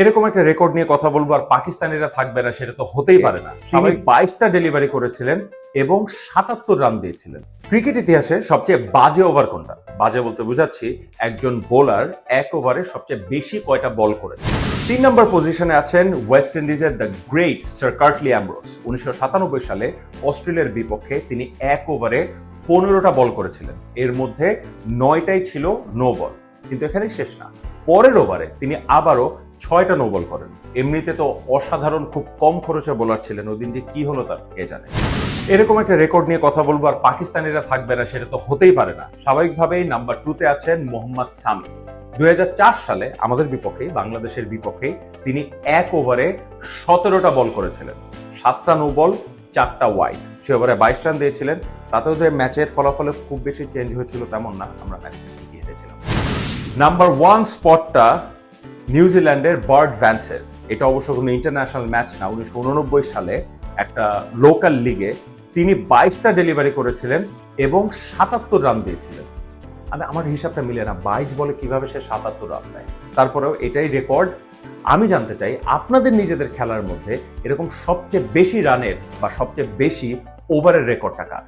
এরকম একটা রেকর্ড নিয়ে কথা বলবো আর পাকিস্তানিরা থাকবে না, সেটা তো হতেই পারে না। তিনি 22টা ডেলিভারি করেছিলেন এবং 77 রান দিয়েছিলেন। ক্রিকেট ইতিহাসে সবচেয়ে বাজে ওভার কোনটা? বাজে বলতে বুঝাচ্ছি একজন বোলার এক ওভারে সবচেয়ে বেশি কয়টা বল করেছে। 3 নম্বর পজিশনে আছেন ওয়েস্ট ইন্ডিজের the great sir Curtly Ambrose. 1997 সালে অস্ট্রেলিয়ার বিপক্ষে তিনি এক ওভারে 15টা বল করেছিলেন, এর মধ্যে 9টাই ছিল নো বল। কিন্তু এখানে শেষ না, পরের ওভারে তিনি আবারও 6টা নো বল করেন। এমনিতে তো অসাধারণ, খুব কম খরচে বোলার ছিলেন, ওই দিন যে কি হলো তার কে জানে। এরকম একটা রেকর্ড নিয়ে কথা বলবো আর পাকিস্তানিরা থাকবে না, সেটা তো হতেই পারে না। স্বাভাবিকভাবেই নাম্বার 2-তে আছেন মোহাম্মদ সামি। 2004 সালে আমাদের বিপক্ষে, বাংলাদেশের বিপক্ষে তিনি এক ওভারে 17টা বল করেছিলেন, 7টা নো বল, 4টা ওয়াইড। সে ওভারে 22 রান দিয়েছিলেন। তাতেও যে ম্যাচের ফলাফলে খুব বেশি চেঞ্জ হয়েছিল তেমন না, আমরা ম্যাচে ঠিকই হেরেছিলাম। নাম্বার 1 স্পটটা নিউজিল্যান্ডের বার্ড ভ্যান্সের। এটা অবশ্য কোনো ইন্টারন্যাশনাল ম্যাচ না। 1989 সালে একটা লোকাল লিগে তিনি 22টা ডেলিভারি করেছিলেন এবং 77 রান দিয়েছিলেন। আমার হিসাবটা মিলে না, 22 বলে কিভাবে সে 77 রান দেয়। তারপরেও এটাই রেকর্ড। আমি জানতে চাই আপনাদের নিজেদের খেলার মধ্যে এরকম সবচেয়ে বেশি রানের বা সবচেয়ে বেশি ওভারের রেকর্ডটা কার?